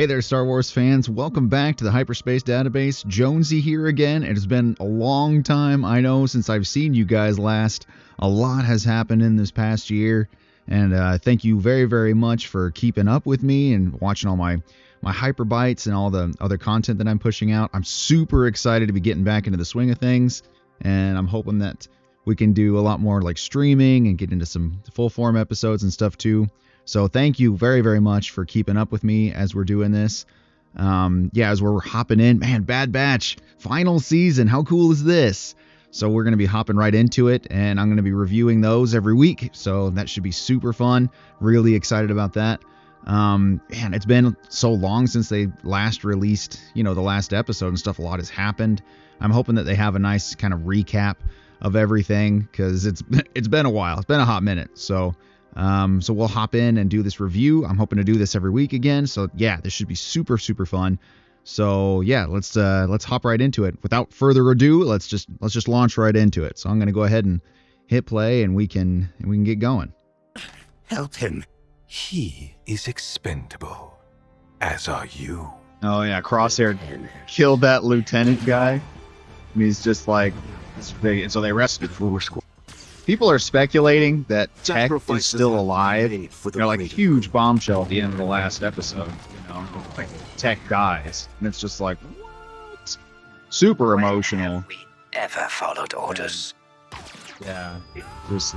Hey there, Star Wars fans. Welcome back to the Hyperspace Database. Jonesy here again. It has been a long time, I know, since I've seen you guys last. A lot has happened in this past year, and thank you very, very much for keeping up with me and watching all my hyper bites and all the other content that I'm pushing out. I'm super excited to be getting back into the swing of things, and I'm hoping that we can do a lot more like streaming and get into some full form episodes and stuff too. So thank you very, very much for keeping up with me as we're doing this. As we're hopping in, man, Bad Batch, final season. How cool is this? So we're going to be hopping right into it, and I'm going to be reviewing those every week. So that should be super fun. Really excited about that. Man, it's been so long since they last released, the last episode and stuff. A lot has happened. I'm hoping that they have a nice kind of recap of everything, because it's been a while. It's been a hot minute. So we'll hop in and do this review. I'm hoping to do this every week again. So yeah, this should be super, super fun. So yeah, let's hop right into it. Without further ado, let's just launch right into it. So I'm going to go ahead and hit play, and we can get going. Help him. He is expendable, as are you. Oh yeah, Crosshair killed that lieutenant guy. And he's just like, so they rescued the people are speculating that Tech is still alive. Like a huge bombshell at the end of the last episode. Like Tech dies, and it's just like, what? Super emotional. We ever followed orders? Yeah, it was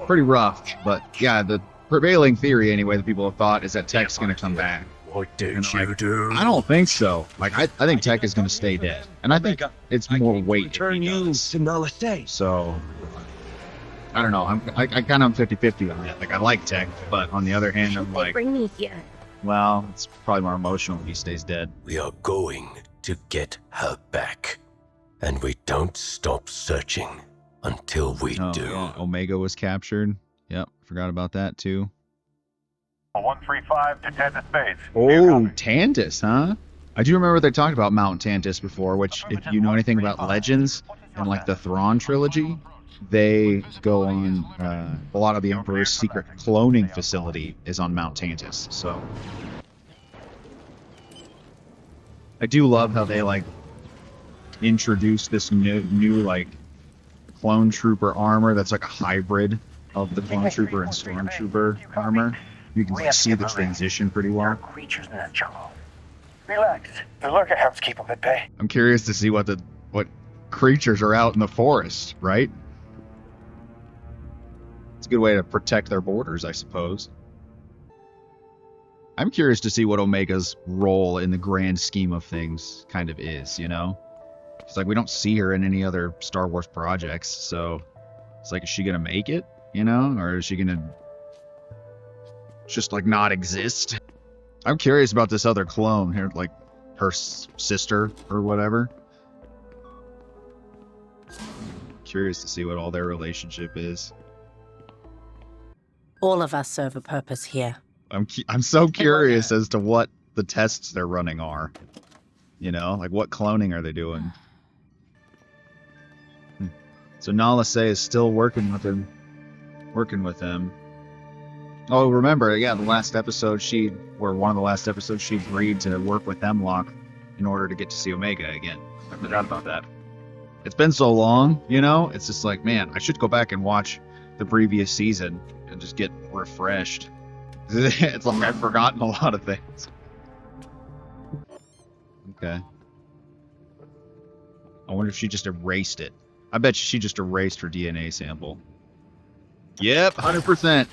pretty rough. But yeah, the prevailing theory anyway that people have thought is that Tech's going to come back. What did you do? I don't think so. Like I think Tech is going to stay dead, and I think it's more weight. Turn you to Nala Day. So I don't know. I kind of 50-50 on that. Like I like Tech, but on the other hand, I'm like, bring me here. Well, it's probably more emotional if he stays dead. We are going to get her back, and we don't stop searching until we do. Yeah. Omega was captured. Yep, forgot about that too. 135 to Tantus Base. Oh, Tantus, huh? I do remember they talked about Mount Tantus before, which, if you know anything about Legends and like the Thrawn trilogy, they go on a lot of the Emperor's secret cloning facility is on Mount Tantus. So I do love how they like introduce this new like clone trooper armor that's like a hybrid of the clone trooper and stormtrooper armor. You can like see the transition pretty well. Creatures in that jungle. Relax. The lurker hounds keep them at bay. I'm curious to see what creatures are out in the forest, right? It's a good way to protect their borders, I suppose. I'm curious to see what Omega's role in the grand scheme of things kind of is, It's like we don't see her in any other Star Wars projects, so it's like, is she gonna make it, or is she gonna just like not exist? I'm curious about this other clone here, like her sister or whatever. Curious to see what all their relationship is. All of us serve a purpose here. I'm so curious as to what the tests they're running are. Like what cloning are they doing? So Nala Se is still working with him. Oh, remember, yeah, the last episode one of the last episodes, she agreed to work with Hemlock in order to get to see Omega again. I forgot about that. It's been so long, It's just like, man, I should go back and watch the previous season and just get refreshed. It's like I've forgotten a lot of things. Okay. I wonder if she just erased it. I bet she just erased her DNA sample. Yep, 100%.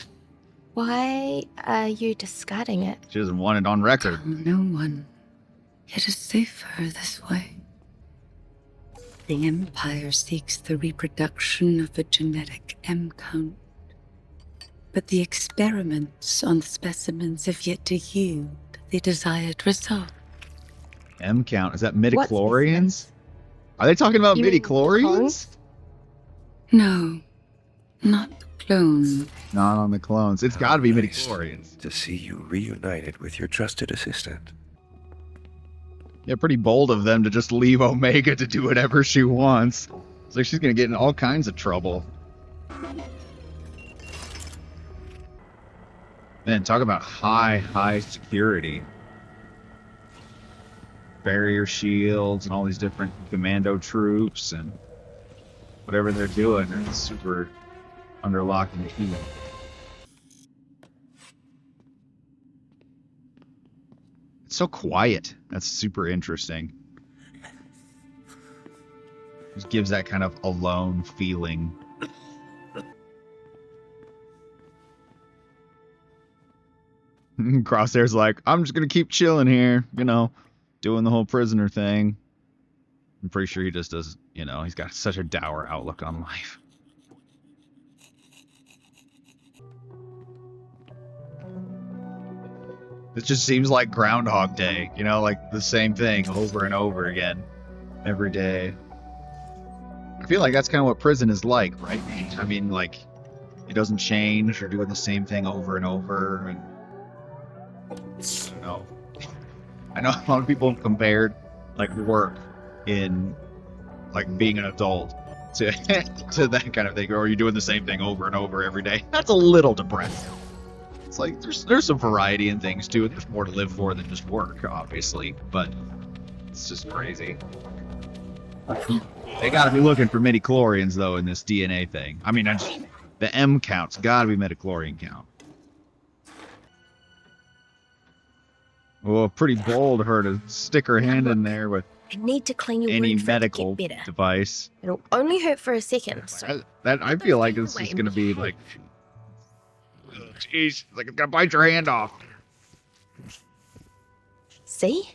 Why are you discarding it? She doesn't want it on record. No one. It is safer this way. The Empire seeks the reproduction of a genetic M count. But the experiments on the specimens have yet to yield the desired result. M count? Is that midichlorians? Are they talking about midichlorians? No, not the clones. Not on the clones. It's got to be midichlorians. To see you reunited with your trusted assistant. Yeah, pretty bold of them to just leave Omega to do whatever she wants. It's like she's going to get in all kinds of trouble. Man, talk about high security. barrier shields and all these different commando troops and whatever they're doing. They're super under lock and key. It's so quiet. That's super interesting. Just gives that kind of alone feeling. Crosshair's like, I'm just gonna keep chilling here, you know, doing the whole prisoner thing. I'm pretty sure he just does, you know, he's got such a dour outlook on life. It just seems like Groundhog Day, you know, like the same thing over and over again every day. I feel like that's kind of what prison is like, right? I mean, like, it doesn't change. You're doing the same thing over and over. And I don't know. I know a lot of people have compared, like, work in, like, being an adult to to that kind of thing. Or you're doing the same thing over and over every day. That's a little depressing. It's like, there's some variety in things, too. There's more to live for than just work, obviously. But it's just crazy. They gotta be looking for midichlorians, though, in this DNA thing. I mean, the M count's gotta be midichlorian count. Well, pretty bold of her to stick her hand in there with I need to clean your any wound for it to medical get better. device. It'll only hurt for a second. So I feel like this is gonna be like, jeez, like it's gonna bite your hand off. see,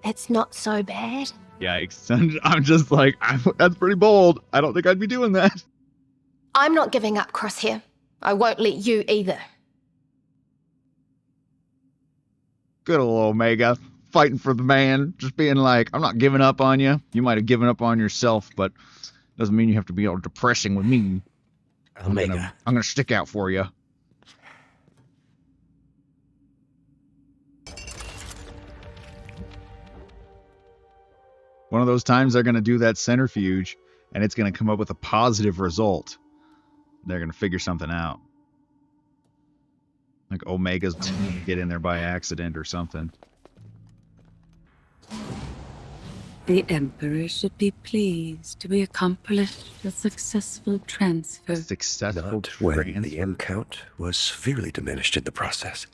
it's not so bad. Yikes! I'm just like, that's pretty bold. I don't think I'd be doing that. I'm not giving up, Crosshair. I won't let you either. Good old Omega, fighting for the man, just being like, I'm not giving up on you. You might have given up on yourself, but doesn't mean you have to be all depressing with me. Omega. I'm gonna stick out for you. One of those times they're gonna do that centrifuge, and it's gonna come up with a positive result. They're gonna figure something out. Like Omega's gonna get in there by accident or something. The Emperor should be pleased. We accomplished a successful transfer. Successful Not when transfer. the M count was severely diminished in the process.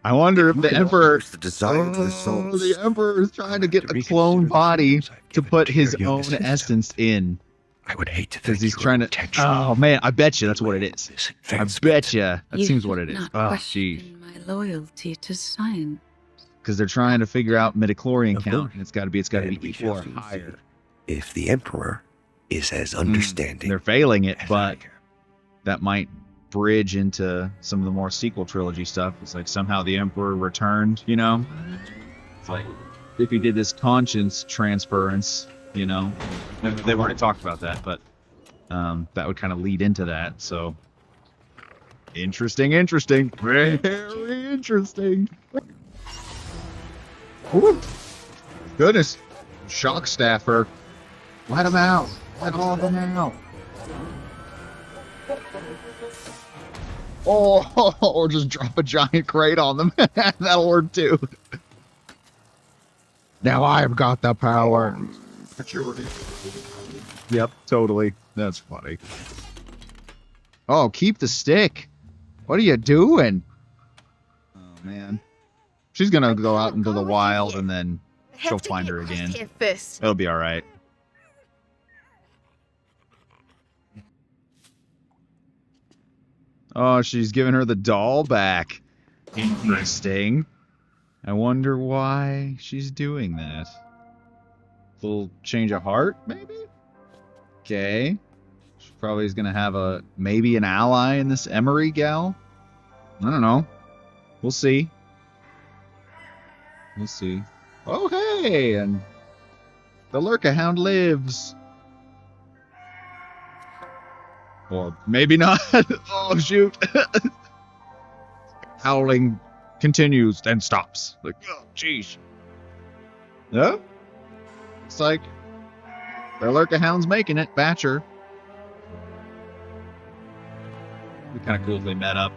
I wonder if the Emperor, The design for the souls. the Emperor is trying to get To a clone reconsider the body souls I've to given put to his your own youngest sister. essence in, I would hate to think because he's you trying were to. intentionally Oh man, I bet you that's what it is. this I advancement. bet you that You seems what should it is. not Oh jeez, question my loyalty to science. because they're trying to figure out midichlorian Of count, course. and it's got to be And we equal or shall higher. see if the Emperor is as understanding. They're failing it, as but I am. that might bridge into some of the more sequel trilogy stuff. It's like somehow the Emperor returned, you know? It's like if he did this conscience transference, you know? They've already talked about that, but that would kind of lead into that, so interesting. Very interesting. Ooh. Goodness. Shock staffer. Let him out. Let all of them out. Oh, or just drop a giant crate on them. That'll work too. Now I've got the power. Yep, totally. That's funny. Oh, keep the stick. What are you doing? Oh, man. She's gonna go out into the wild and then she'll find her again. First. It'll be alright. Oh, she's giving her the doll back. Interesting. I wonder why she's doing that. Little change of heart, maybe? Okay. She probably is gonna have maybe an ally in this Emery gal. I don't know. We'll see. We'll see. Oh, hey! And the Lurka Hound lives. Or maybe not. Oh, shoot. Howling continues and stops. Like, oh, jeez. Yeah? It's like the Lurka Hound's making it. Batcher. It'd be kind of cool if they met up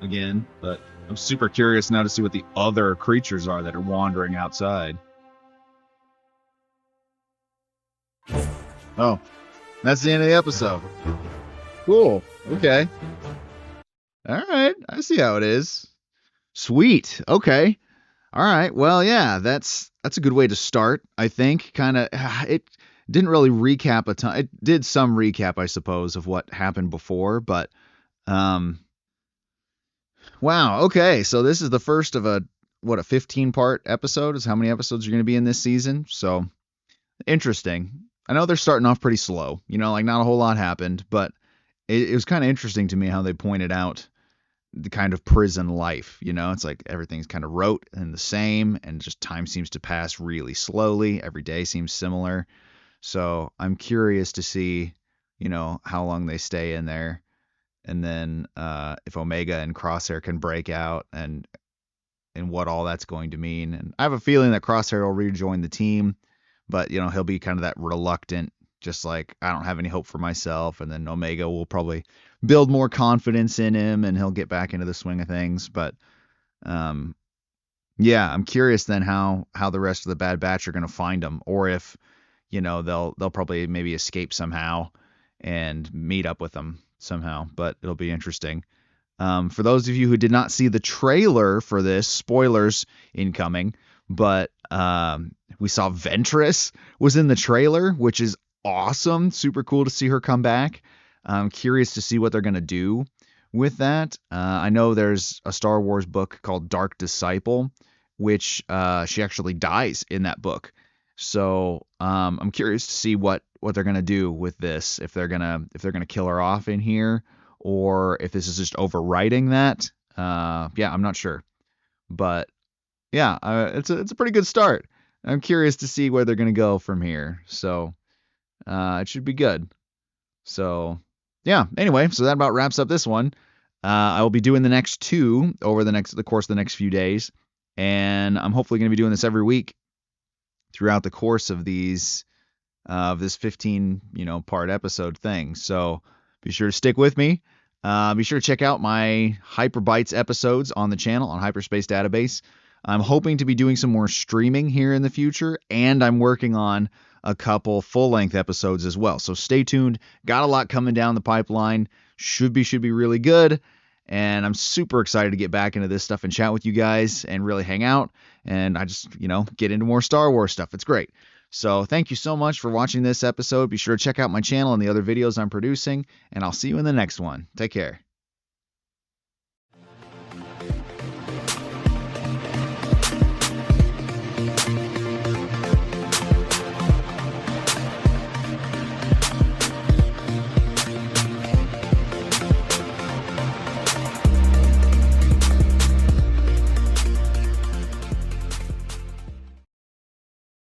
again, but I'm super curious now to see what the other creatures are that are wandering outside. Oh, that's the end of the episode. Cool. Okay. All right. I see how it is. Sweet. Okay. All right. Well, yeah, that's a good way to start, I think. Kind of it didn't really recap a ton. It did some recap, I suppose, of what happened before, but wow, okay. So this is the first of a 15-part episode is how many episodes are going to be in this season. So interesting. I know they're starting off pretty slow. Like not a whole lot happened, but it was kind of interesting to me how they pointed out the kind of prison life. It's like everything's kind of rote and the same, and just time seems to pass really slowly. Every day seems similar. So I'm curious to see, how long they stay in there. And then if Omega and Crosshair can break out and what all that's going to mean. And I have a feeling that Crosshair will rejoin the team, but he'll be kind of that reluctant, just like I don't have any hope for myself. And then Omega will probably build more confidence in him and he'll get back into the swing of things. But yeah, I'm curious then how the rest of the Bad Batch are going to find him, or if they'll probably maybe escape somehow and meet up with them somehow, but it'll be interesting. For those of you who did not see the trailer for this, spoilers incoming, but we saw Ventress was in the trailer, which is awesome. Super cool to see her come back. I'm curious to see what they're going to do with that. I know there's a Star Wars book called Dark Disciple, which she actually dies in that book. So I'm curious to see what they're gonna do with this. If they're gonna kill her off in here, or if this is just overwriting that. Yeah, I'm not sure. But yeah, it's a pretty good start. I'm curious to see where they're gonna go from here. So it should be good. So yeah. Anyway, so that about wraps up this one. I will be doing the next two over the course of the next few days, and I'm hopefully gonna be doing this every week throughout the course of this 15 part episode thing. So be sure to stick with me. Be sure to check out my Hyperbytes episodes on the channel on Hyperspace Database. I'm hoping to be doing some more streaming here in the future, and I'm working on a couple full-length episodes as well. So stay tuned. Got a lot coming down the pipeline. Should be really good. And I'm super excited to get back into this stuff and chat with you guys and really hang out. And I just, get into more Star Wars stuff. It's great. So thank you so much for watching this episode. Be sure to check out my channel and the other videos I'm producing. And I'll see you in the next one. Take care.